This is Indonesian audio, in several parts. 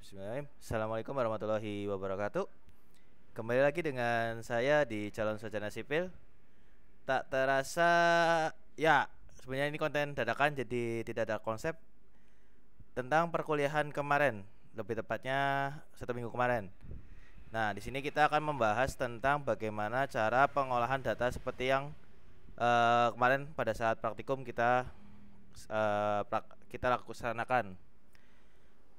Bismillahirrahmanirrahim. Assalamualaikum warahmatullahi wabarakatuh. Kembali lagi dengan saya di calon sarjana sipil. Tak terasa, ya sebenarnya ini konten dadakan, jadi tidak ada konsep tentang perkuliahan kemarin, lebih tepatnya 1 minggu kemarin. Nah, di sini kita akan membahas tentang bagaimana cara pengolahan data seperti yang kemarin pada saat praktikum kita laksanakan.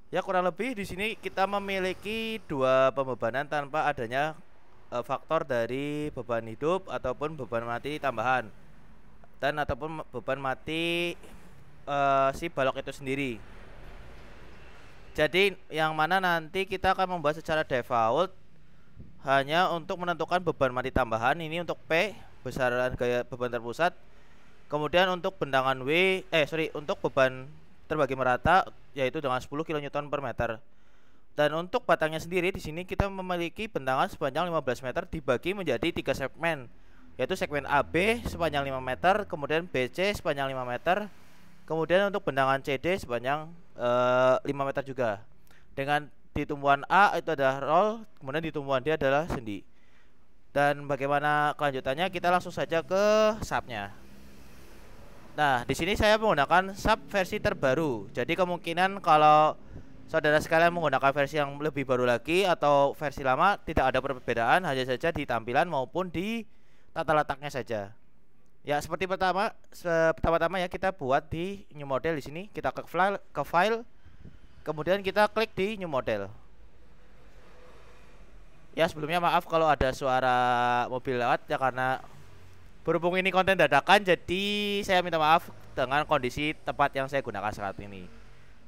Ya, kurang lebih di sini kita memiliki dua pembebanan tanpa adanya faktor dari beban hidup ataupun beban mati tambahan dan ataupun beban mati si balok itu sendiri. Jadi yang mana nanti kita akan membahas secara default hanya untuk menentukan beban mati tambahan ini untuk P besaran gaya beban terpusat. Kemudian untuk bendangan untuk beban terbagi merata yaitu dengan 10 kN per meter. Dan untuk batangnya sendiri di sini kita memiliki bendangan sepanjang 15 meter dibagi menjadi 3 segmen, yaitu segmen AB sepanjang 5 meter, kemudian BC sepanjang 5 meter, kemudian untuk bendangan CD sepanjang 5 meter juga. Dengan di tumbuhan A itu adalah roll, kemudian di tumbuhan D adalah sendi. Dan bagaimana kelanjutannya, kita langsung saja ke subnya. Nah, di sini saya menggunakan sub versi terbaru. Jadi kemungkinan kalau saudara sekalian menggunakan versi yang lebih baru lagi atau versi lama tidak ada perbedaan, hanya saja di tampilan maupun di tata letaknya saja. Ya, seperti pertama-tama ya kita buat di new model di sini. Kita ke file, kemudian kita klik di new model. Ya, sebelumnya maaf kalau ada suara mobil lewat ya, karena berhubung ini konten dadakan, jadi saya minta maaf dengan kondisi tempat yang saya gunakan saat ini.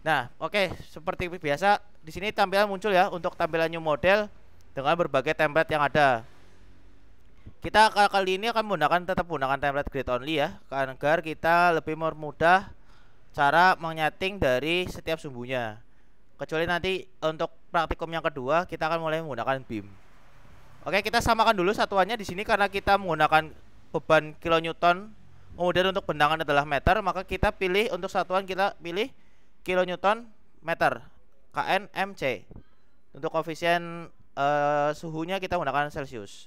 Nah, oke, seperti biasa di sini tampilan muncul ya untuk tampilan new model dengan berbagai template yang ada. Kita kali ini akan tetap menggunakan template grid only ya, agar kita lebih mempermudah cara menyeting dari setiap sumbunya. Kecuali nanti untuk praktikum yang kedua kita akan mulai menggunakan beam. Oke, kita samakan dulu satuannya di sini karena kita menggunakan beban kilonewton, kemudian untuk bendangan adalah meter, maka kita pilih untuk satuan kita pilih kilonewton meter KN MC. Untuk koefisien suhunya kita menggunakan Celsius.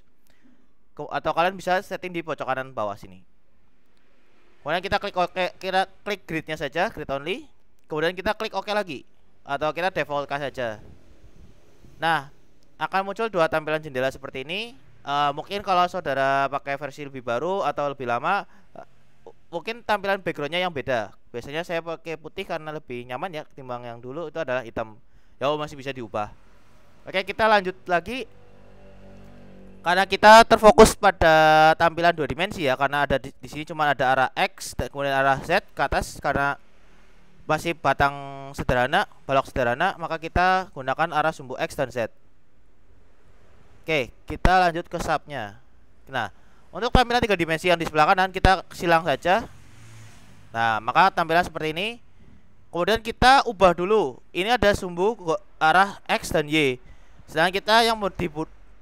Atau kalian bisa setting di pojok kanan bawah sini. Kemudian kita klik OK, kita klik gridnya saja, grid only. Kemudian kita klik OK lagi, atau kita defaultkan saja. Nah, akan muncul dua tampilan jendela seperti ini. Mungkin kalau saudara pakai versi lebih baru atau lebih lama, mungkin tampilan backgroundnya yang beda. Biasanya saya pakai putih karena lebih nyaman ya, ketimbang yang dulu itu adalah hitam. Ya, masih bisa diubah. Oke, kita lanjut lagi. Karena kita terfokus pada tampilan 2 dimensi ya, karena ada di sini cuma ada arah X dan kemudian arah Z ke atas, karena masih batang sederhana, balok sederhana, maka kita gunakan arah sumbu X dan Z. Oke, kita lanjut ke subnya. Nah, untuk tampilan 3 dimensi yang di sebelah kanan kita silang saja. Nah, maka tampilan seperti ini. Kemudian kita ubah dulu. Ini ada sumbu arah X dan Y. Sedangkan kita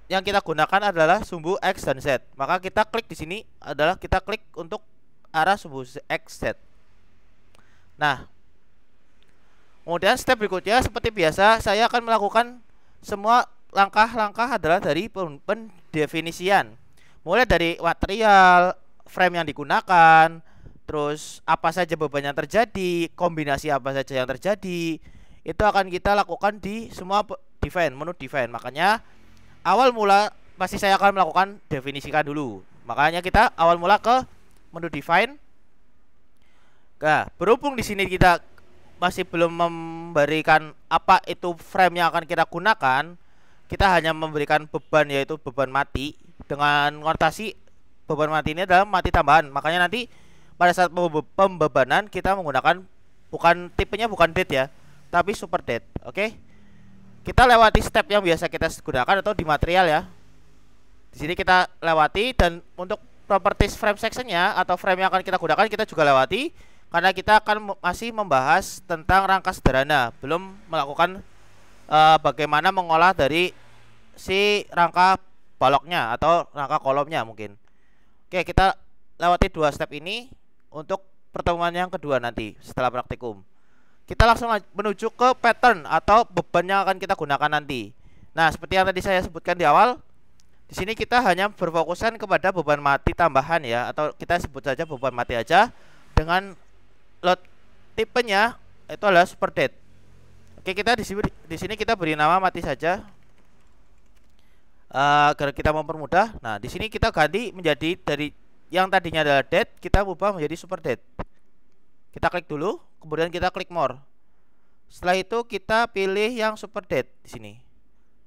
yang kita gunakan adalah sumbu X dan Z. Maka kita klik di sini adalah kita klik untuk arah sumbu X Z. Nah, kemudian step berikutnya seperti biasa saya akan melakukan semua langkah-langkah adalah dari pendefinisian, mulai dari material, frame yang digunakan, terus apa saja beban yang terjadi, kombinasi apa saja yang terjadi, itu akan kita lakukan di semua menu define. Makanya awal mula pasti saya akan melakukan definisikan dulu. Makanya kita awal mula ke menu define. Nah, berhubung di sini kita masih belum memberikan apa itu frame yang akan kita gunakan, kita hanya memberikan beban, yaitu beban mati, dengan notasi beban mati ini adalah mati tambahan. Makanya nanti pada saat pembebanan kita menggunakan tipenya bukan dead ya, tapi super dead. Oke, kita lewati step yang biasa kita gunakan atau di material ya. Di sini kita lewati, dan untuk properties frame sectionnya atau frame yang akan kita gunakan kita juga lewati, karena kita akan masih membahas tentang rangka sederhana, belum melakukan bagaimana mengolah dari si rangka baloknya atau rangka kolomnya mungkin. Oke, kita lewati 2 step ini untuk pertemuan yang kedua nanti setelah praktikum. kita langsung menuju ke pattern atau beban yang akan kita gunakan nanti. Nah, seperti yang tadi saya sebutkan di awal, di sini kita hanya berfokusan kepada beban mati tambahan ya, atau kita sebut saja beban mati aja dengan load tipenya itu adalah super dead. Oke, kita di sini kita beri nama mati saja. Agar kita mempermudah. Nah, di sini kita ganti menjadi dari yang tadinya adalah dead, kita ubah menjadi super dead. Kita klik dulu, kemudian kita klik more. Setelah itu kita pilih yang super dead di sini.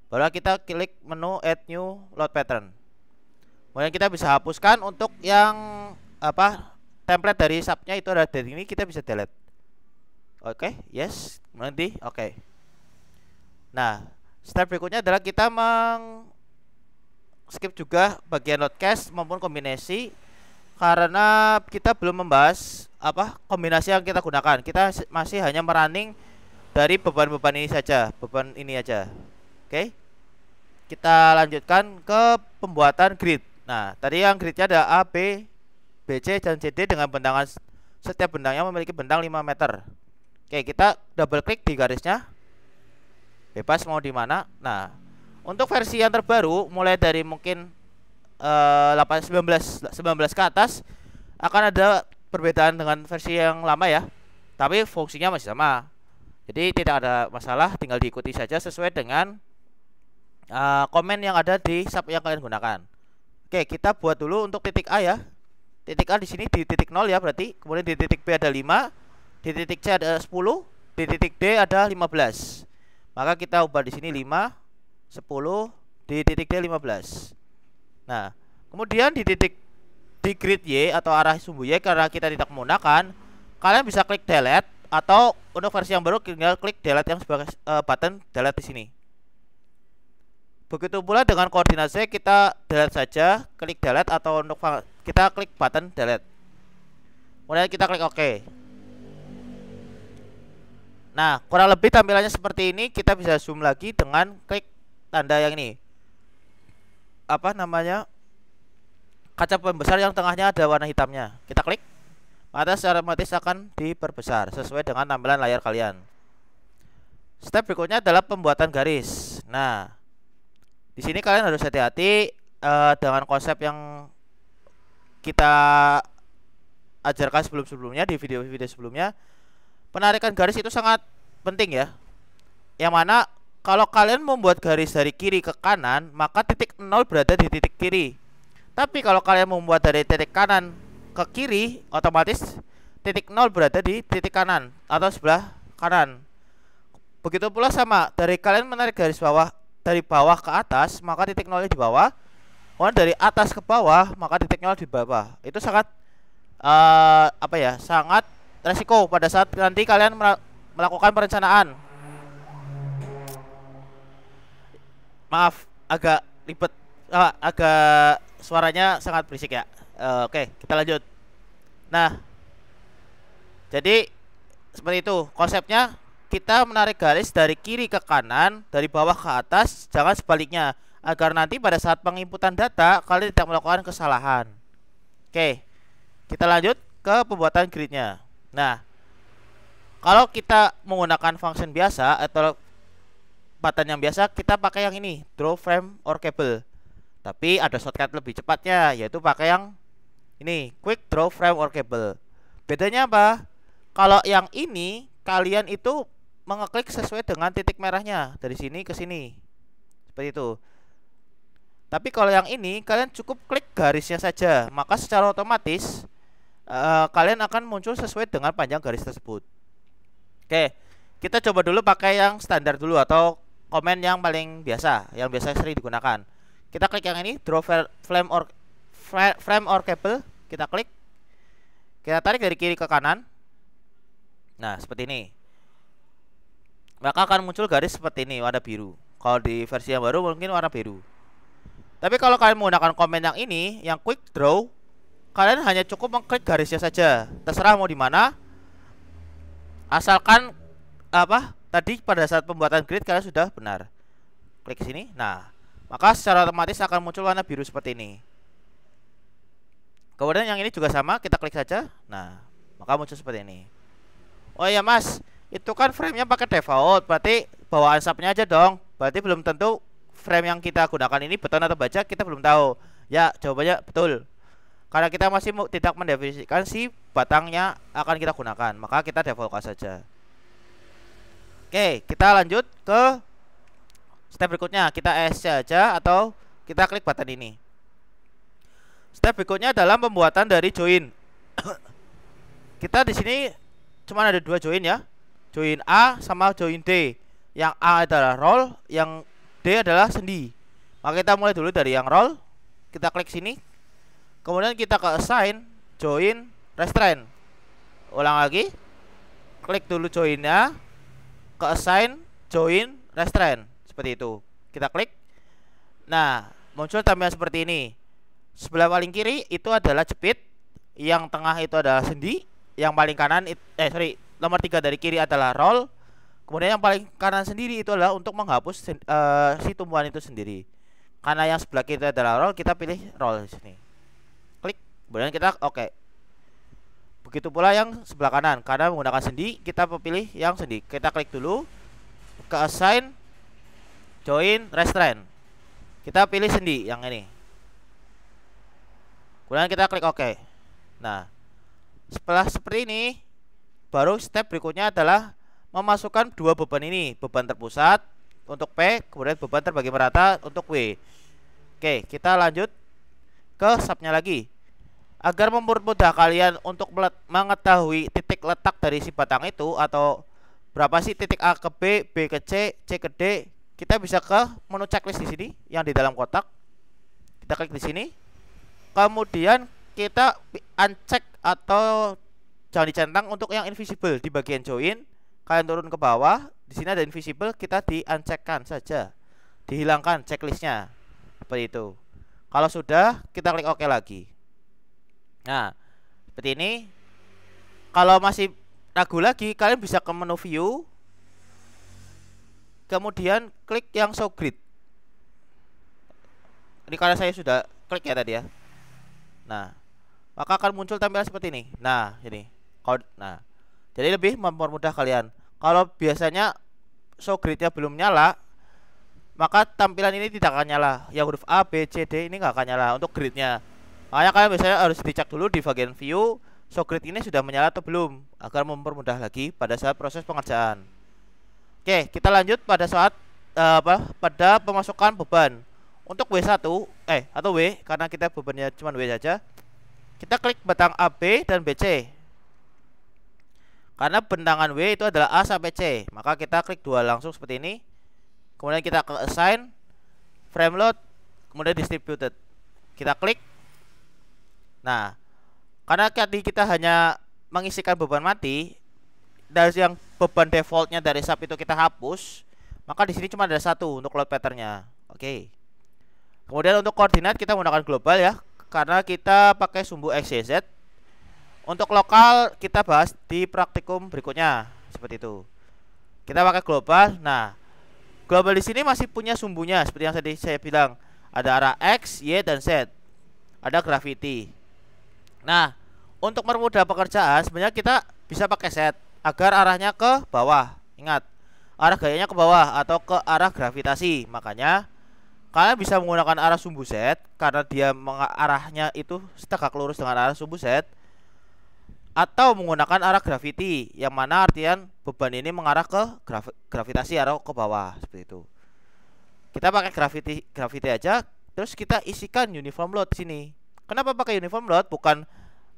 Baru kita klik menu add new load pattern. Kemudian kita bisa hapuskan untuk yang template dari subnya itu adalah dead, ini kita bisa delete. Oke, yes, nanti oke. Nah, step berikutnya adalah kita skip juga bagian load cache maupun kombinasi, karena kita belum membahas kombinasi yang kita gunakan. Kita masih hanya merunning dari beban-beban ini saja, beban ini aja. Oke, kita lanjutkan ke pembuatan grid. Nah, tadi yang gridnya ada A, B, C, dan CD dengan bentangan, setiap bentangnya memiliki bentang 5 meter. Oke, kita double klik di garisnya, bebas mau di mana. Nah, untuk versi yang terbaru mulai dari mungkin 19 ke atas akan ada perbedaan dengan versi yang lama ya, tapi fungsinya masih sama. Jadi tidak ada masalah, tinggal diikuti saja sesuai dengan komen yang ada di sub yang kalian gunakan. Oke, kita buat dulu untuk titik A ya. Titik A di sini di titik 0 ya berarti. Kemudian di titik B ada 5, di titik C ada 10, di titik D ada 15. Maka kita ubah di sini 5, 10, di titik D 15. Nah, kemudian di grid Y atau arah sumbu Y, karena kita tidak menggunakan, kalian bisa klik delete, atau untuk versi yang baru tinggal klik delete yang sebagai button delete di sini. Begitu pula dengan koordinat Z, kita delete saja, klik delete, atau untuk kita klik button delete. Kemudian kita klik OK. Nah, kurang lebih tampilannya seperti ini. Kita bisa zoom lagi dengan klik tanda yang ini. Kaca pembesar yang tengahnya ada warna hitamnya. Kita klik, maka secara otomatis akan diperbesar sesuai dengan tampilan layar kalian. Step berikutnya adalah pembuatan garis. Nah, di sini kalian harus hati-hati dengan konsep yang kita ajarkan sebelumnya di video-video sebelumnya. Penarikan garis itu sangat penting ya. Yang mana kalau kalian membuat garis dari kiri ke kanan, maka titik 0 berada di titik kiri. Tapi kalau kalian membuat dari titik kanan ke kiri, otomatis titik 0 berada di titik kanan atau sebelah kanan. Begitu pula sama, dari kalian menarik garis bawah dari bawah ke atas, maka titik 0 di bawah. Kemudian dari atas ke bawah, maka titik 0 di bawah. Itu sangat sangat resiko pada saat nanti kalian melakukan perencanaan. Maaf, agak ribet, agak suaranya sangat berisik ya. Oke, kita lanjut. Nah, jadi seperti itu konsepnya. Kita menarik garis dari kiri ke kanan, dari bawah ke atas, jangan sebaliknya, agar nanti pada saat penginputan data kalian tidak melakukan kesalahan. Oke, kita lanjut ke pembuatan gridnya. Nah, kalau kita menggunakan function biasa atau button yang biasa, kita pakai yang ini, draw frame or cable. Tapi ada shortcut lebih cepatnya, yaitu pakai yang ini, quick draw frame or cable. Bedanya apa? Kalau yang ini kalian itu mengeklik sesuai dengan titik merahnya dari sini ke sini, seperti itu. Tapi kalau yang ini kalian cukup klik garisnya saja, maka secara otomatis kalian akan muncul sesuai dengan panjang garis tersebut. Oke, kita coba dulu pakai yang standar dulu atau komen yang paling biasa, yang biasa sering digunakan. Kita klik yang ini, draw frame or cable. Kita klik, kita tarik dari kiri ke kanan. Nah, seperti ini. Maka akan muncul garis seperti ini, warna biru. Kalau di versi yang baru mungkin warna biru. Tapi kalau kalian menggunakan komen yang ini, yang quick draw, kalian hanya cukup mengklik garisnya saja. Terserah mau di mana. Asalkan tadi pada saat pembuatan grid kalian sudah benar. Klik sini. Nah, maka secara otomatis akan muncul warna biru seperti ini. Kemudian yang ini juga sama, kita klik saja. Nah, maka muncul seperti ini. Oh ya Mas, itu kan frame-nya pakai default, berarti bawaan subnya aja dong. Berarti belum tentu frame yang kita gunakan ini beton atau baja, kita belum tahu. Ya, jawabannya betul. Karena kita masih tidak mendefinisikan si batangnya akan kita gunakan, maka kita defaultkan saja. Oke, kita lanjut ke step berikutnya. Kita ESC aja atau kita klik button ini. Step berikutnya adalah pembuatan dari join. Kita di sini cuma ada 2 join ya. Join A sama join D. Yang A adalah roll, yang D adalah sendi. Maka kita mulai dulu dari yang roll. Kita klik sini. Kemudian kita ke assign, join, restrain. Ulang lagi. Klik dulu joinnya. Ke assign, join, restrain. Seperti itu. Kita klik. Nah, muncul tampilan seperti ini. Sebelah paling kiri itu adalah jepit. Yang tengah itu adalah sendi. Yang paling kanan nomor 3 dari kiri adalah roll. Kemudian yang paling kanan sendiri itu adalah untuk menghapus si tumbuhan itu sendiri. Karena yang sebelah kiri adalah roll, kita pilih roll di sini. Klik, kemudian kita oke. Begitu pula yang sebelah kanan, karena menggunakan sendi, kita pilih yang sendi. Kita klik dulu ke assign, join, restrain. Kita pilih sendi yang ini. Kemudian kita klik oke. Nah, setelah seperti ini, baru step berikutnya adalah memasukkan 2 beban ini, beban terpusat untuk P, kemudian beban terbagi merata untuk W. Oke, kita lanjut ke subnya lagi. Agar mempermudah kalian untuk mengetahui titik letak dari si batang itu, atau berapa sih titik A ke B, B ke C, C ke D, kita bisa ke menu checklist di sini yang di dalam kotak. Kita klik di sini. Kemudian kita uncheck atau jangan dicentang untuk yang invisible di bagian join. Kalian turun ke bawah, di sini ada invisible, kita di-uncheckkan saja, dihilangkan checklistnya seperti itu. Kalau sudah, kita klik OK lagi. Nah, seperti ini. Kalau masih ragu lagi, kalian bisa ke menu view, kemudian klik yang show grid. Ini karena saya sudah klik ya tadi ya. Nah, maka akan muncul tampilan seperti ini. Nah, ini. Nah, jadi lebih mempermudah kalian. Kalau biasanya show gridnya belum nyala, maka tampilan ini tidak akan nyala. Yang huruf A, B, C, D ini nggak akan nyala untuk gridnya. Makanya kalian biasanya harus dicek dulu di bagian view, show grid ini sudah menyala atau belum, agar mempermudah lagi pada saat proses pengerjaan. Oke, kita lanjut pada saat pada pemasukan beban. Untuk W1 atau W, karena kita bebannya cuma W saja. Kita klik batang AB dan BC. Karena bentangan W itu adalah A sampai C, maka kita klik 2 langsung seperti ini. Kemudian kita ke assign, frame load, kemudian distributed. Kita klik. Nah, karena tadi kita hanya mengisikan beban mati, dari yang beban defaultnya dari sub itu kita hapus, maka di sini cuma ada 1 untuk load patternnya. Oke. Kemudian untuk koordinat kita menggunakan global ya, karena kita pakai sumbu XYZ. Untuk lokal kita bahas di praktikum berikutnya seperti itu. Kita pakai global. Nah, global di sini masih punya sumbunya seperti yang tadi saya bilang. Ada arah X, Y, dan Z. Ada gravity. Nah, untuk mempermudah pekerjaan sebenarnya kita bisa pakai set agar arahnya ke bawah. Ingat, arah gayanya ke bawah atau ke arah gravitasi. Makanya kalian bisa menggunakan arah sumbu Z karena dia arahnya itu tegak lurus dengan arah sumbu Z, atau menggunakan arah gravity yang mana artian beban ini mengarah ke gravitasi atau ke bawah seperti itu. Kita pakai gravity aja, terus kita isikan uniform load di sini. Kenapa pakai uniform load bukan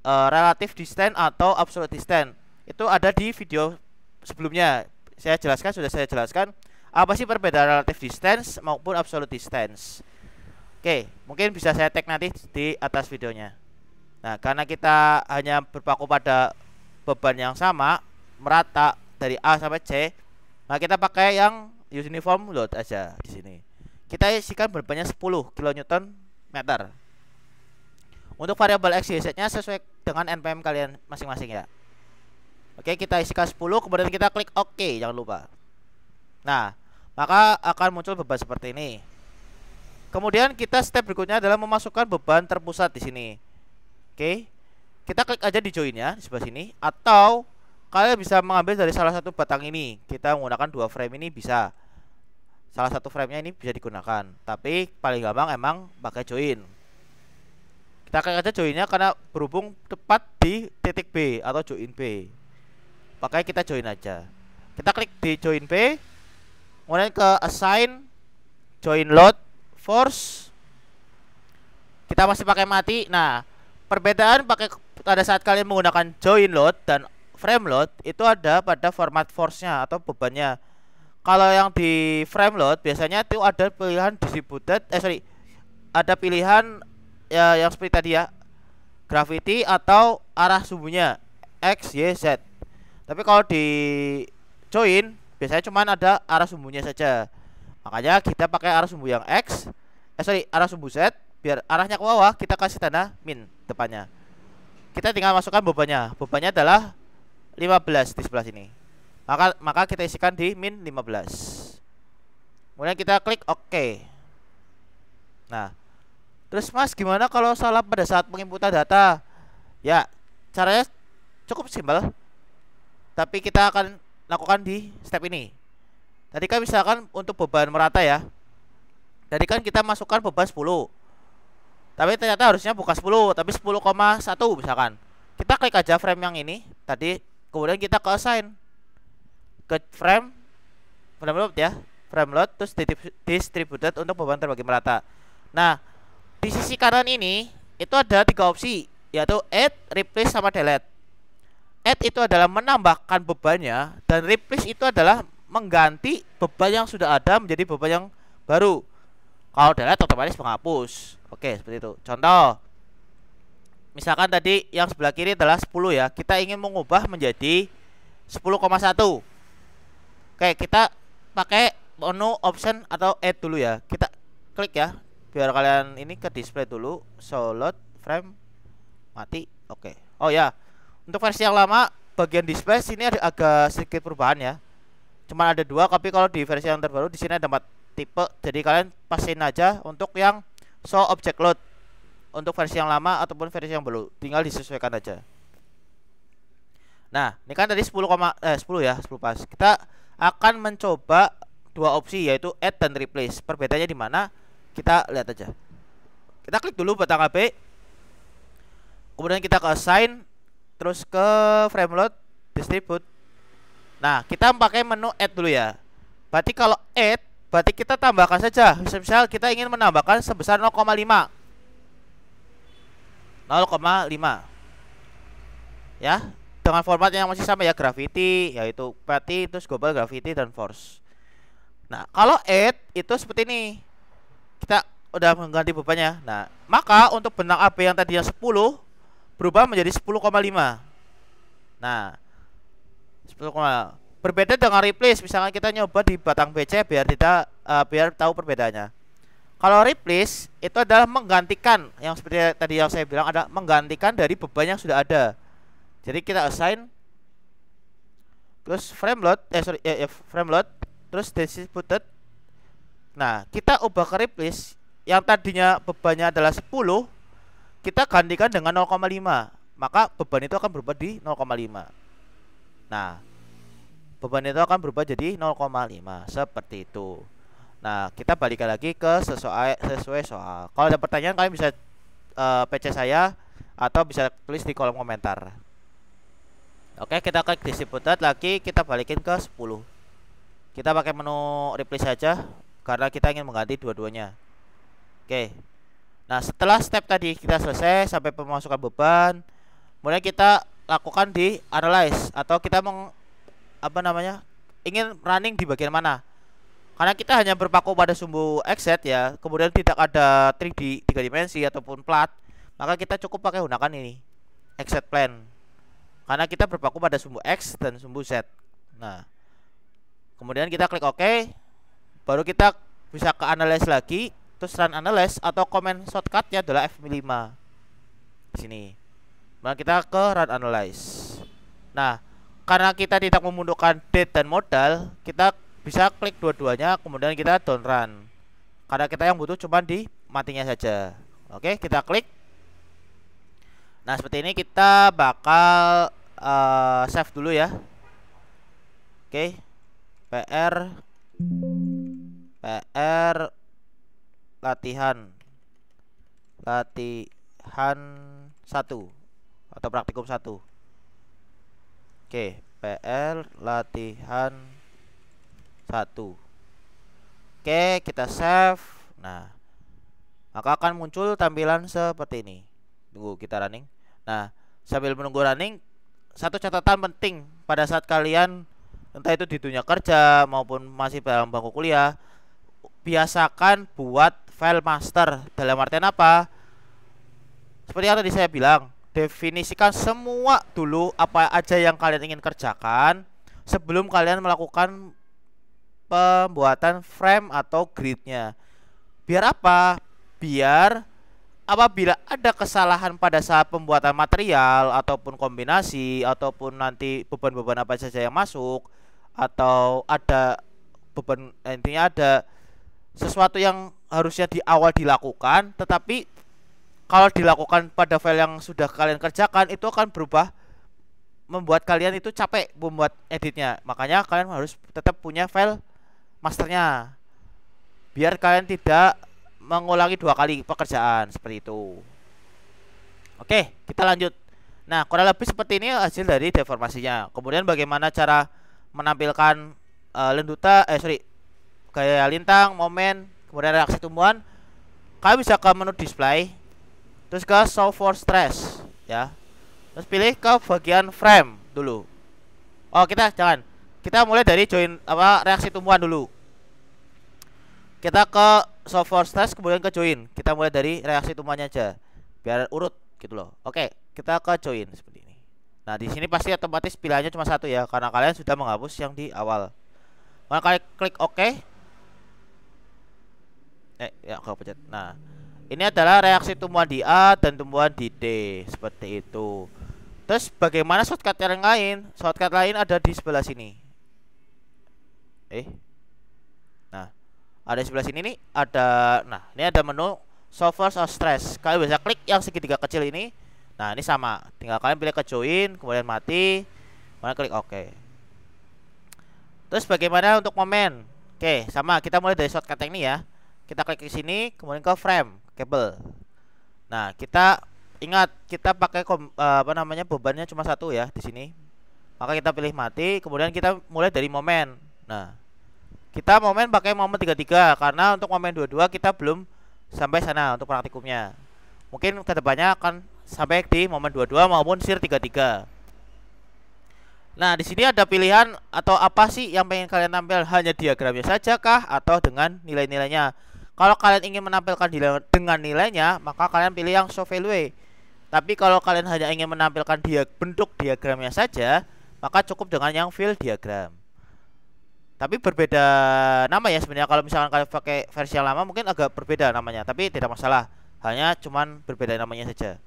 relative distance atau absolute distance? Itu ada di video sebelumnya. Sudah saya jelaskan apa sih perbedaan relative distance maupun absolute distance. Oke, mungkin bisa saya tag nanti di atas videonya. Nah, karena kita hanya berpaku pada beban yang sama, merata dari A sampai C, nah kita pakai yang uniform load aja di sini. Kita isikan bebannya 10 kN meter. Untuk variabel X, Y, Z-nya sesuai dengan NPM kalian masing-masing ya. Oke, kita isikan 10, kemudian kita klik OK, jangan lupa. Nah, maka akan muncul beban seperti ini. Kemudian kita step berikutnya adalah memasukkan beban terpusat di sini. Oke, kita klik aja di join ya di sebelah sini, atau kalian bisa mengambil dari salah satu batang ini. Kita menggunakan 2 frame ini bisa. Salah satu framenya ini bisa digunakan. Tapi paling gampang emang pakai join. Kita klik aja joinnya karena berhubung tepat di titik B atau join B. Pakai kita join aja. Kita klik di join B, kemudian ke assign, join load, force. Kita masih pakai mati. Nah, perbedaan pada saat kalian menggunakan join load dan frame load itu ada pada format force-nya atau bebannya. Kalau yang di frame load biasanya itu ada pilihan distributed, ada pilihan ya yang seperti tadi ya, gravity atau arah sumbunya X, Y, Z. Tapi kalau di join biasanya cuma ada arah sumbunya saja. Makanya kita pakai arah sumbu yang X, arah sumbu Z, biar arahnya ke bawah kita kasih tanda min depannya. Kita tinggal masukkan bebannya. Bebannya adalah 15 di sebelah sini. Maka kita isikan di min 15. Kemudian kita klik OK. Nah, terus Mas gimana kalau salah pada saat penginputan data? Ya, caranya cukup simpel. Tapi kita akan lakukan di step ini. Tadi kan misalkan untuk beban merata ya. Tadi kan kita masukkan beban 10. Tapi ternyata harusnya bukan 10, tapi 10,1 misalkan. Kita klik aja frame yang ini tadi, kemudian kita ke assign ke frame load ya, frame load, terus distributed untuk beban terbagi merata. Nah, di sisi kanan ini itu ada 3 opsi, yaitu add, replace, sama delete. Add itu adalah menambahkan bebannya, dan replace itu adalah mengganti beban yang sudah ada menjadi beban yang baru. Kalau delete otomatis menghapus. Oke, seperti itu. Contoh, misalkan tadi yang sebelah kiri adalah 10 ya, kita ingin mengubah menjadi 10,1. Oke, kita pakai menu option atau add dulu ya. Kita klik ya, biar kalian ini ke display dulu. Solid frame mati. Oke. Oh ya, untuk versi yang lama bagian display sini ada agak sedikit perubahan ya. Cuma ada 2, tapi kalau di versi yang terbaru di sini ada 4 tipe. Jadi kalian pastiin aja untuk yang show object load untuk versi yang lama ataupun versi yang baru, tinggal disesuaikan aja. Nah, ini kan tadi 10 ya, 10 pas. Kita akan mencoba 2 opsi, yaitu add dan replace. Perbedaannya di mana? Kita lihat aja. Kita klik dulu batang HP, kemudian kita ke assign, terus ke frame load, distribute. Nah, kita pakai menu add dulu ya. Berarti kalau add, berarti kita tambahkan saja. Misal kita ingin menambahkan sebesar 0,5 ya, dengan format yang masih sama ya, gravity, yaitu berarti terus global gravity dan force. Nah, kalau add itu seperti ini. Kita udah mengganti bebannya. Nah, maka untuk benang AB yang tadinya 10 berubah menjadi 10,5. Nah, 10,5. Berbeda dengan replace. Misalkan kita nyoba di batang BC biar biar tahu perbedaannya. Kalau replace itu adalah menggantikan, yang seperti tadi yang saya bilang, ada menggantikan dari beban yang sudah ada. Jadi kita assign, terus frame load, frame load, terus distributed. Nah, kita ubah ke replace, yang tadinya bebannya adalah 10, kita gantikan dengan 0,5. Maka beban itu akan berubah di 0,5. Nah, beban itu akan berubah jadi 0,5 seperti itu. Nah, kita balikan lagi ke sesuai soal. Kalau ada pertanyaan kalian bisa PC saya atau bisa tulis di kolom komentar. Oke, kita klik distributed lagi, kita balikin ke 10. Kita pakai menu replace saja karena kita ingin mengganti dua-duanya. Oke. Nah, setelah step tadi kita selesai sampai pemasukan beban, kemudian kita lakukan di analyze atau kita ingin running di bagian mana. Karena kita hanya berpaku pada sumbu XZ ya, kemudian tidak ada 3D 3 dimensi ataupun plat, maka kita cukup pakai gunakan ini XZ plane. Karena kita berpaku pada sumbu X dan sumbu Z. Nah, kemudian kita klik OK, baru kita bisa ke analyze lagi, terus run analyze atau command shortcutnya adalah F5 di sini. Nah, kita ke run analyze. Nah, karena kita tidak membutuhkan date dan modal, kita bisa klik dua-duanya, kemudian kita down run. Karena kita yang butuh cuma di matinya saja. Oke, kita klik. Nah, seperti ini kita bakal save dulu ya. Oke. PR latihan 1 atau praktikum 1. Oke, PR latihan 1. Oke, kita save. Nah, maka akan muncul tampilan seperti ini. Tunggu kita running. Nah, sambil menunggu running, satu catatan penting pada saat kalian entah itu di dunia kerja maupun masih dalam bangku kuliah, biasakan buat file master. Dalam artian apa? Seperti yang tadi saya bilang, definisikan semua dulu apa aja yang kalian ingin kerjakan sebelum kalian melakukan pembuatan frame atau gridnya. Biar apa? Biar apabila ada kesalahan pada saat pembuatan material ataupun kombinasi ataupun nanti beban-beban apa saja yang masuk, atau ada beban, intinya ada sesuatu yang harusnya di awal dilakukan tetapi kalau dilakukan pada file yang sudah kalian kerjakan itu akan berubah, membuat kalian itu capek membuat editnya. Makanya kalian harus tetap punya file masternya biar kalian tidak mengulangi 2 kali pekerjaan seperti itu. Oke, kita lanjut. Nah, kurang lebih seperti ini hasil dari deformasinya. Kemudian bagaimana cara menampilkan gaya lintang, momen, kemudian reaksi tumbuhan. Kalian bisa ke menu display, terus ke show for stress ya, terus pilih ke bagian frame dulu. Oh, kita mulai dari join reaksi tumbuhan dulu. Kita ke show for stress, kemudian ke join. Kita mulai dari reaksi tumbuhannya aja biar urut gitu loh. Oke, kita ke join seperti ini. Nah, di sini pasti otomatis pilihannya cuma 1 ya, karena kalian sudah menghapus yang di awal. Maka kalian klik OK. Ya, kalau pencet. Nah, ini adalah reaksi tumbuhan di A dan tumbuhan di D seperti itu. Terus bagaimana shortcut yang lain? Shortcut lain ada di sebelah sini. Nah, ada di sebelah sini nih, ada. Nah, ini ada menu show for stress. Kalian bisa klik yang segitiga kecil ini. Nah, ini sama, tinggal kalian pilih ke join, kemudian mati, kemudian klik OK. Terus bagaimana untuk momen? Oke, sama, kita mulai dari shortcut yang ini ya. Kita klik di sini, kemudian ke frame, kabel. Nah, kita ingat kita pakai bebannya cuma 1 ya di sini. Maka kita pilih mati, kemudian kita mulai dari momen. Nah, kita momen pakai momen 33 karena untuk momen 22 kita belum sampai sana untuk praktikumnya. Mungkin kedepannya akan sampai di momen 22 maupun SIR 33. Nah, di sini ada pilihan atau apa sih yang pengen kalian tampil, hanya diagramnya saja kah atau dengan nilai-nilainya. Kalau kalian ingin menampilkan dengan nilainya, maka kalian pilih yang show value. Tapi kalau kalian hanya ingin menampilkan bentuk diagramnya saja, maka cukup dengan yang fill diagram. Tapi berbeda nama ya sebenarnya. Kalau misalkan kalian pakai versi yang lama mungkin agak berbeda namanya, tapi tidak masalah. Hanya cuman berbeda namanya saja.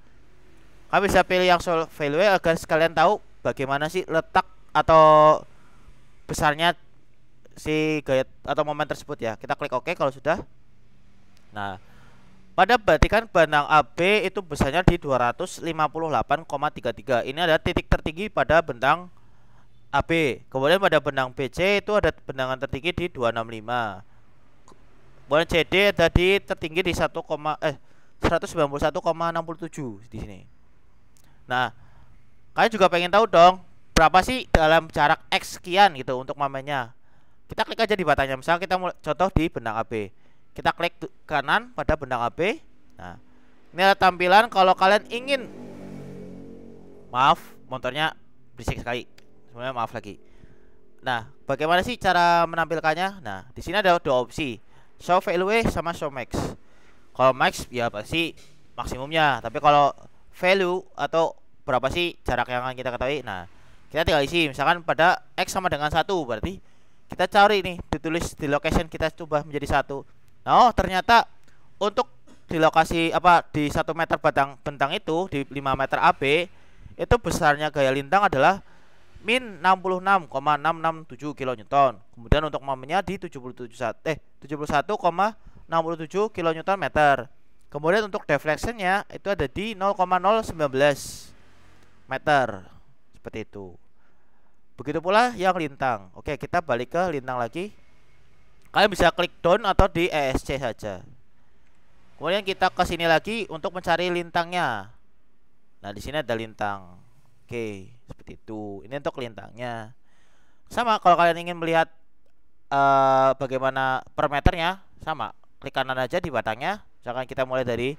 Kalian bisa pilih yang show value agar sekalian tahu bagaimana sih letak atau besarnya si gaya atau momen tersebut ya. Kita klik OK kalau sudah. Nah, pada batikan benang AB itu besarnya di 258,33. Ini ada titik tertinggi pada benang AB. Kemudian pada benang BC itu ada benangan tertinggi di 265. Kemudian CD ada di tertinggi di 191,67 di sini. Nah, kalian juga pengen tahu dong berapa sih dalam jarak X sekian gitu untuk momennya. Kita klik aja di batanya. Misal kita contoh di benang AB. Kita klik kanan pada benang AB. Nah, ini ada tampilan kalau kalian ingin. Maaf, motornya berisik sekali. Sebenarnya maaf lagi. Nah, bagaimana sih cara menampilkannya? Nah, di sini ada 2 opsi, show value sama show max. Kalau max ya pasti maksimumnya, tapi kalau value atau berapa sih jarak yang akan kita ketahui. Nah, kita tinggal isi misalkan pada X sama dengan 1, berarti kita cari nih, ditulis di location, kita coba menjadi 1. Nah, oh ternyata untuk di lokasi di 1 meter bentang itu di 5 meter AB itu besarnya gaya lintang adalah min 66,667 kN. Kemudian untuk momennya di 71,67 kN meter. Kemudian untuk deflectionnya itu ada di 0,019 meter. Seperti seperti itu. Begitu pula yang lintang. Oke, kita balik ke lintang lagi. Kalian bisa klik down atau di ESC saja. Kemudian kita ke sini lagi untuk mencari lintangnya. Nah, di sini ada lintang. Oke, seperti itu. Ini untuk lintangnya. Sama kalau kalian ingin melihat bagaimana per meternya, sama. Klik kanan aja di batangnya. Misalkan kita mulai dari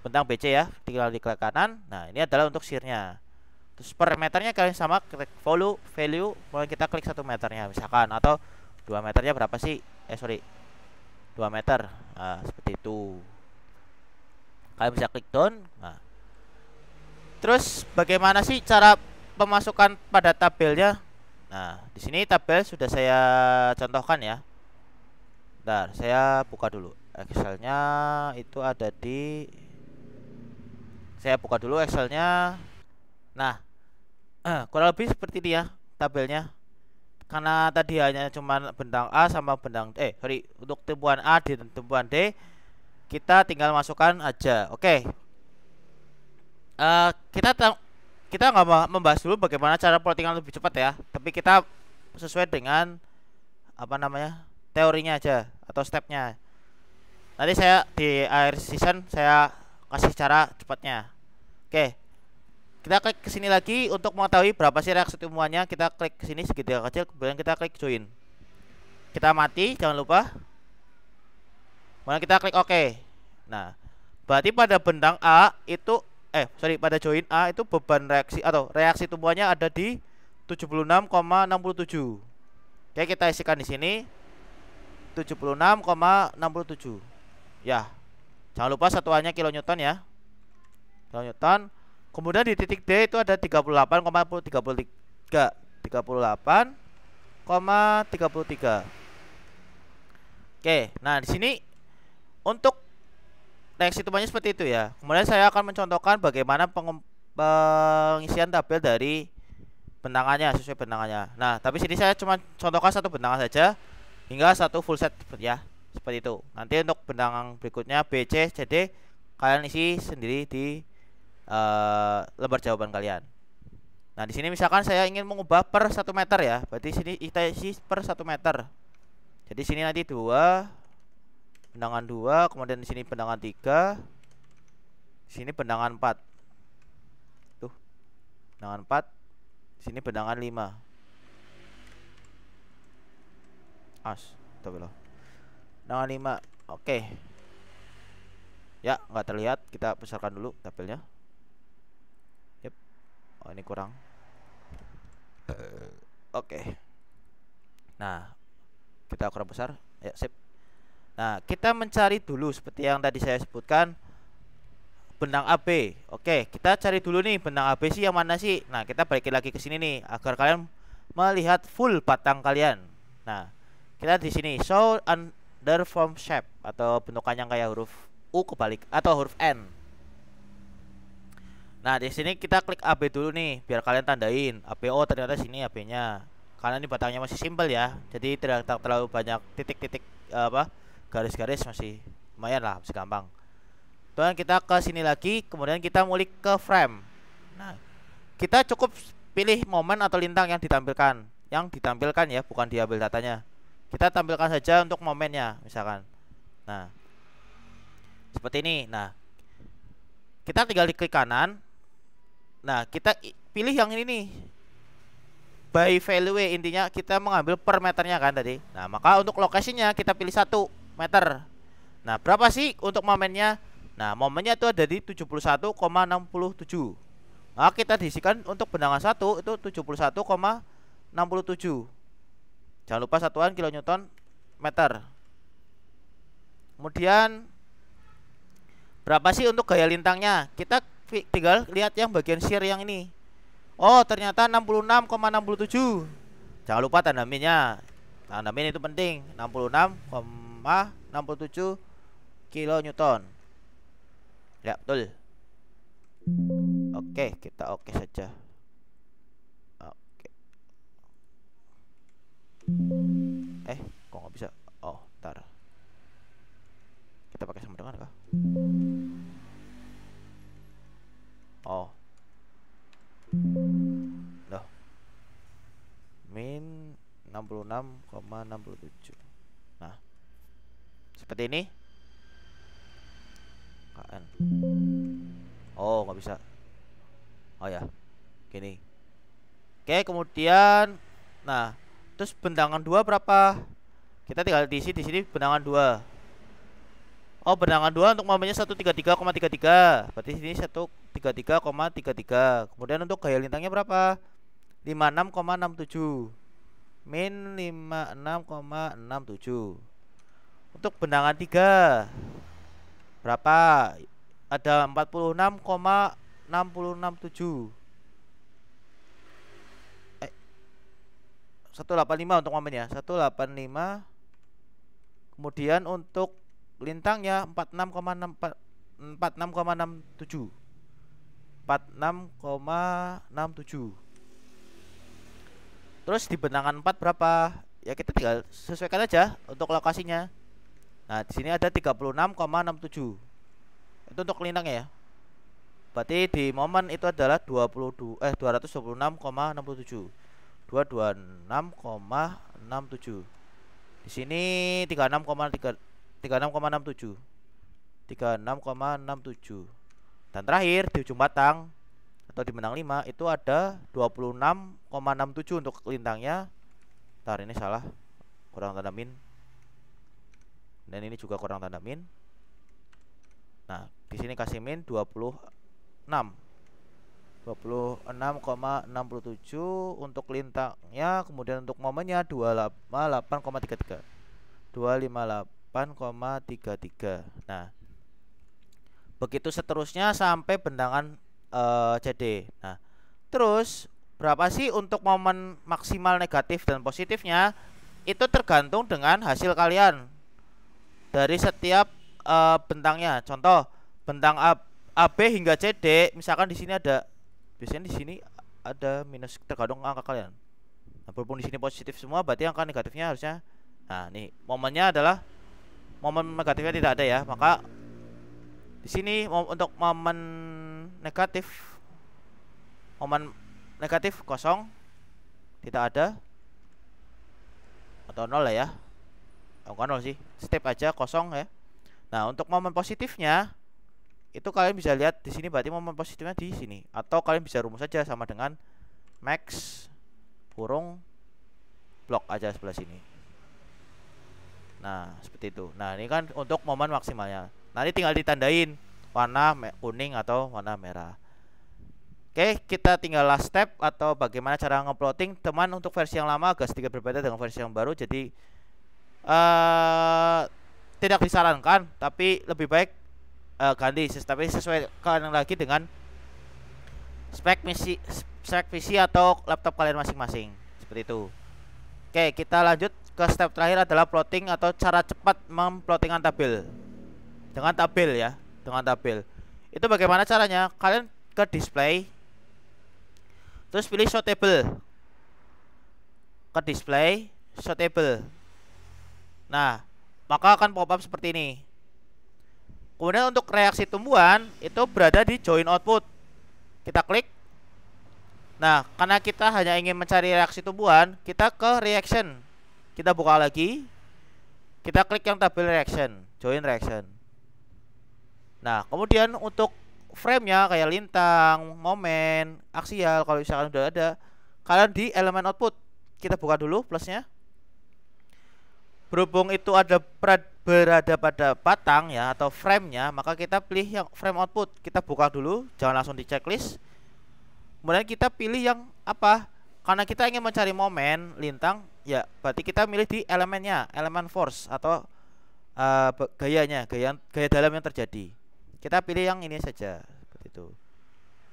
bentang BC ya, tinggal diklik kanan. Nah, ini adalah untuk shear-nya. Terus per meternya kalian sama klik value, kemudian kita klik 1 meternya misalkan, atau 2 meternya berapa sih? 2 meter. Nah, seperti itu. Kalian bisa klik down. Nah, terus bagaimana sih cara pemasukan pada tabelnya? Nah, di sini tabel sudah saya contohkan ya. Bentar, saya buka dulu Excelnya. Itu ada di, saya buka dulu Excelnya. Nah, kurang lebih seperti ini ya tabelnya. Karena tadi hanya cuma bentang A sama bentang untuk tumpuan A dan tumpuan D, kita tinggal masukkan aja. Oke. Kita nggak membahas dulu bagaimana cara plottingan lebih cepat ya, tapi kita sesuai dengan teorinya aja atau stepnya. Nanti saya di akhir season saya kasih cara cepatnya. Oke. Kita klik ke sini lagi untuk mengetahui berapa sih reaksi tumbuhannya. Kita klik ke sini segitiga kecil, kemudian kita klik join. Kita mati, jangan lupa. Kemudian kita klik OK. Nah, berarti pada bentang A itu pada join A itu beban reaksi atau reaksi tumbuhannya ada di 76,67. Oke, kita isikan di sini 76,67. Ya. Jangan lupa satuannya kilonewton ya. Kilonewton. Kemudian di titik D itu ada 38,33. 38,33. Oke, nah di sini untuk reaksi tumbuhannya seperti itu ya. Kemudian saya akan mencontohkan bagaimana pengisian tabel dari bentangannya sesuai bentangannya. Nah, tapi sini saya cuma contohkan satu bentangan saja hingga satu full set ya. Seperti itu. Nanti untuk bentangan berikutnya B, C, C, D kalian isi sendiri di lembar jawaban kalian. Nah, di sini misalkan saya ingin mengubah per 1 meter ya. Berarti sini kita isi per 1 meter. Jadi sini nanti 2 bendangan 2, kemudian di sini bendangan 3. Di sini bendangan 4. Tuh. Bendangan 4. Di sini bendangan 5. Bendangan 5. Oke. Ya, nggak terlihat. Kita besarkan dulu tabelnya. Oh, ini kurang. Oke. Nah, kita kurang besar. Ya, sip. Nah, kita mencari dulu seperti yang tadi saya sebutkan benang AB. Oke, kita cari dulu nih benang AB sih yang mana sih? Nah, kita balikin lagi ke sini nih agar kalian melihat full batang kalian. Nah, kita di sini show under form shape atau bentukan yang kayak huruf U kebalik atau huruf N. Nah, di sini kita klik AB dulu nih biar kalian tandain AB. Oh, ternyata sini AB-nya. Karena ini batangnya masih simpel ya. Jadi tidak terlalu banyak titik-titik garis-garis, masih lumayan lah, masih gampang. Kemudian kita ke sini lagi, kemudian kita ngulik ke frame. Nah, kita cukup pilih momen atau lintang yang ditampilkan. Yang ditampilkan ya, bukan diambil datanya. Kita tampilkan saja untuk momennya misalkan. Nah, seperti ini. Nah, kita tinggal diklik kanan. Nah, kita pilih yang ini nih, by value, intinya kita mengambil per meternya kan tadi. Nah, maka untuk lokasinya kita pilih 1 meter. Nah, berapa sih untuk momennya? Nah, momennya itu ada di 71,67. Nah, kita diisikan untuk bendangan 1 itu 71,67. Jangan lupa satuan kilonewton meter. Kemudian berapa sih untuk gaya lintangnya? Kita tinggal lihat yang bagian shear yang ini. Oh, ternyata 66,67. Jangan lupa tanda minnya. Tanda min itu penting. 66,67 kilonewton. Ya, betul. Oke, kita oke saja. Oke. Kok nggak bisa? Oh, ntar. Kita pakai sama dengan kah? Oh. 9,67. Nah, seperti ini. KN. Oh, nggak bisa. Oh ya, gini. Oke, kemudian, nah, terus bentangan 2 berapa? Kita tinggal diisi di sini bentangan 2. Oh, bentangan 2 untuk momennya 133,33. Berarti sini 133,33. Kemudian untuk gaya lintangnya berapa? 56,67. Min 56,67. Untuk bentangan 3 berapa? Ada 46,667. 185 untuk momennya, 185. Kemudian untuk lintangnya 46,67. 46,67. Terus di bentangan 4 berapa? Ya kita tinggal sesuaikan aja untuk lokasinya. Nah, di sini ada 36,67. Itu untuk lintangnya ya. Berarti di momen itu adalah 226,67. 226,67. Di sini 36,67. 36,67. Dan terakhir di ujung batang atau di benang 5 itu ada 26,67 untuk lintangnya. Ntar ini salah, kurang tanda min. Dan ini juga kurang tanda min. Nah, di sini kasih min 26. 26,67 untuk lintangnya, kemudian untuk momennya 258,33. 258,33. Nah, begitu seterusnya sampai bentangan CD. Nah, terus berapa sih untuk momen maksimal negatif dan positifnya? Itu tergantung dengan hasil kalian dari setiap bentangnya. Contoh, bentang AB hingga CD, misalkan di sini ada, biasanya di sini ada minus, tergantung angka kalian. Nah, berhubung di sini positif semua, berarti angka negatifnya harusnya. Nah, nih momennya adalah momen negatifnya tidak ada ya, maka di sini untuk momen negatif kosong, tidak ada, atau nol lah ya. Bukan nol sih, step aja kosong ya. Nah, untuk momen positifnya itu kalian bisa lihat di sini, berarti momen positifnya di sini, atau kalian bisa rumus saja sama dengan max kurung blok aja sebelah sini. Nah, seperti itu. Nah, ini kan untuk momen maksimalnya. Nanti tinggal ditandain warna kuning atau warna merah. Oke, kita tinggal last step atau bagaimana cara ngeplotting. Teman, untuk versi yang lama agak sedikit berbeda dengan versi yang baru, jadi tidak disarankan, tapi lebih baik ganti, tapi sesuaikan lagi dengan spek PC atau laptop kalian masing-masing, seperti itu. Oke, kita lanjut ke step terakhir adalah plotting atau cara cepat memplottingan tabel dengan tabel ya, dengan tabel. Itu bagaimana caranya? Kalian ke display, terus pilih sortable, ke display sortable. Nah, maka akan pop up seperti ini. Kemudian untuk reaksi tumbuhan itu berada di join output. Kita klik. Nah, karena kita hanya ingin mencari reaksi tumbuhan, kita ke reaction. Kita buka lagi. Kita klik yang tabel reaction, join reaction. Nah, kemudian untuk frame-nya kayak lintang, momen, aksial, kalau misalkan sudah ada, kalian di elemen output. Kita buka dulu plusnya. Berhubung itu ada berada pada batang ya atau frame-nya, maka kita pilih yang frame output. Kita buka dulu, jangan langsung di checklist. Kemudian kita pilih yang apa? Karena kita ingin mencari momen lintang, ya berarti kita milih di elemennya, elemen force atau gaya dalam yang terjadi. Kita pilih yang ini saja, seperti itu.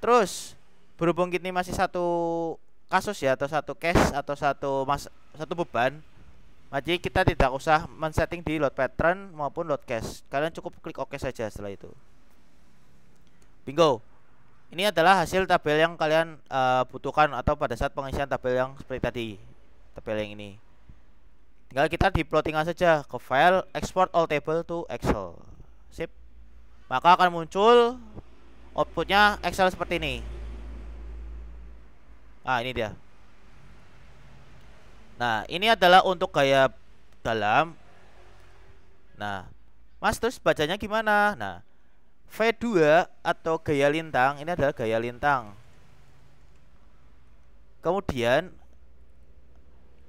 Terus berhubung ini masih satu kasus ya, atau satu case atau satu beban, jadi kita tidak usah men-setting di load pattern maupun load cache. Kalian cukup klik OK saja setelah itu. Bingo. Ini adalah hasil tabel yang kalian butuhkan atau pada saat pengisian tabel yang seperti tadi, tabel yang ini. Tinggal kita di plottingan saja ke file, export all table to Excel. Sip. Maka akan muncul outputnya Excel seperti ini. Nah, ini dia. Nah, ini adalah untuk gaya dalam. Nah, Mas terus bacanya gimana? Nah, V2 atau gaya lintang ini adalah gaya lintang. Kemudian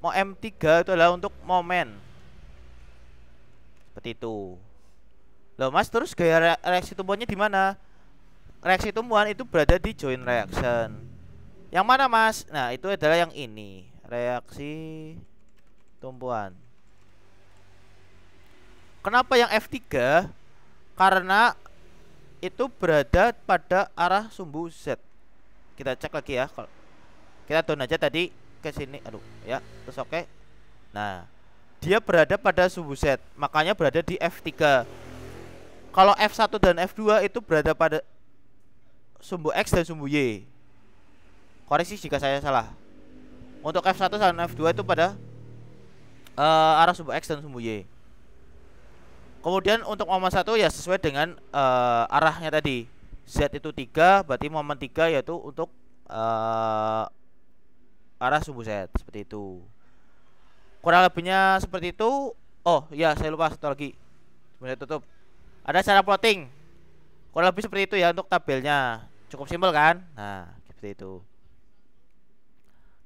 mau M3 itu adalah untuk momen. Seperti itu. Loh, Mas terus gaya reaksi tumbuhannya di mana? Reaksi tumbuhan itu berada di joint reaction. Yang mana, Mas? Nah, itu adalah yang ini. Reaksi tumbuhan. Kenapa yang F3? Karena itu berada pada arah sumbu Z. Kita cek lagi ya. Kita down aja tadi ke sini. Aduh, ya. Terus oke. Nah, dia berada pada sumbu Z, makanya berada di F3. Kalau F1 dan F2 itu berada pada sumbu X dan sumbu Y. Koreksi jika saya salah. Untuk F1 dan F2 itu pada arah sumbu X dan sumbu Y. Kemudian untuk momen 1 ya sesuai dengan arahnya tadi. Z itu 3, berarti momen 3 yaitu untuk arah sumbu Z. Seperti itu. Kurang lebihnya seperti itu. Oh ya, saya lupa satu lagi. Sebenarnya tutup. Ada cara plotting. Kurang lebih seperti itu ya untuk tabelnya. Cukup simpel kan? Nah, seperti itu.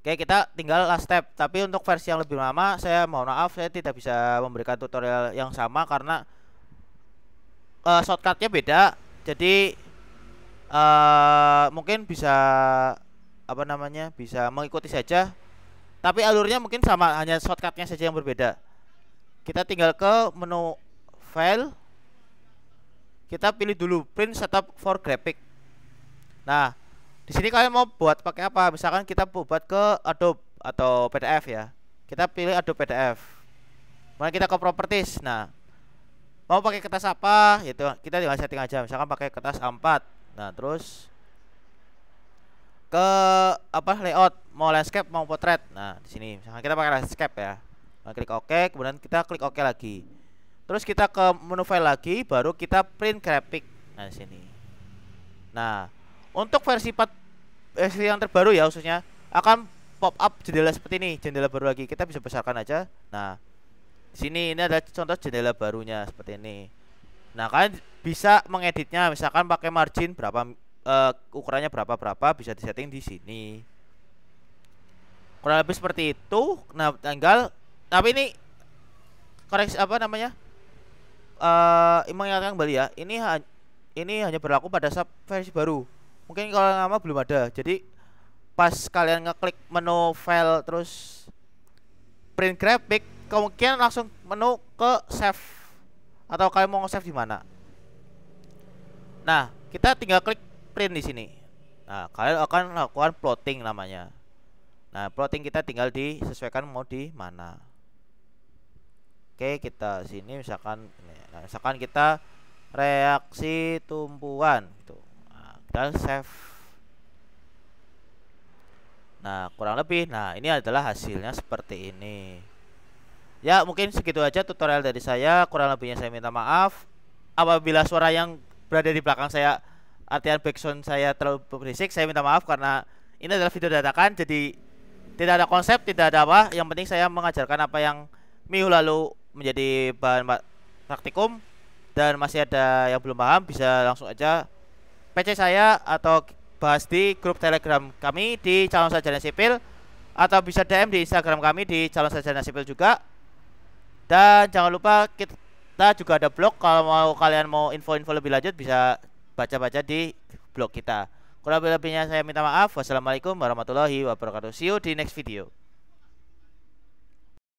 Oke, kita tinggal last step. Tapi untuk versi yang lebih lama, saya mohon maaf saya tidak bisa memberikan tutorial yang sama karena shortcutnya beda. Jadi mungkin bisa apa namanya, bisa mengikuti saja. Tapi alurnya mungkin sama, hanya shortcutnya saja yang berbeda. Kita tinggal ke menu file. Kita pilih dulu print setup for graphic. Nah, di sini kalian mau buat pakai apa? Misalkan kita buat ke Adobe atau PDF ya. Kita pilih Adobe PDF. Kemudian kita ke properties. Nah, mau pakai kertas apa? Gitu. Kita tinggal setting aja. Misalkan pakai kertas A4. Nah, terus ke apa layout, mau landscape mau portrait. Nah, di sini misalkan kita pakai landscape ya. Nah, klik OK, kemudian kita klik OK lagi. Terus kita ke menu file lagi, baru kita print graphic. Nah, di sini. Nah, untuk versi yang terbaru ya khususnya akan pop up jendela seperti ini, jendela baru lagi. Kita bisa besarkan aja. Nah, di sini ini ada contoh jendela barunya seperti ini. Nah, kalian bisa mengeditnya, misalkan pakai margin berapa, ukurannya berapa bisa disetting di sini. Kurang lebih seperti itu. Nah, tinggal tapi ini koreksi apa namanya? Mengingatkan kembali ya. Ini hanya berlaku pada versi baru. Mungkin kalau yang lama belum ada. Jadi pas kalian ngeklik menu file terus print graphic, kemungkinan langsung menu ke save atau kalian mau nge-save di mana. Nah, kita tinggal klik print di sini. Nah, kalian akan lakukan plotting namanya. Nah, plotting kita tinggal disesuaikan mau di mana. Oke, kita sini misalkan nah, misalkan kita reaksi tumbuhan gitu. Nah, kita save. Nah, kurang lebih nah ini adalah hasilnya seperti ini. Ya, mungkin segitu aja tutorial dari saya. Kurang lebihnya saya minta maaf apabila suara yang berada di belakang saya, artian background saya terlalu berisik. Saya minta maaf karena ini adalah video dadakan, jadi tidak ada konsep, tidak ada apa. Yang penting saya mengajarkan apa yang minggu lalu menjadi bahan praktikum. Dan masih ada yang belum paham, bisa langsung aja PC saya atau bahas di grup Telegram kami di Calon Sarjana Sipil, atau bisa DM di Instagram kami di Calon Sarjana Sipil juga. Dan jangan lupa kita juga ada blog, kalau kalian mau info-info lebih lanjut bisa baca-baca di blog kita. Kurang lebihnya saya minta maaf. Wassalamualaikum warahmatullahi wabarakatuh. See you di next video.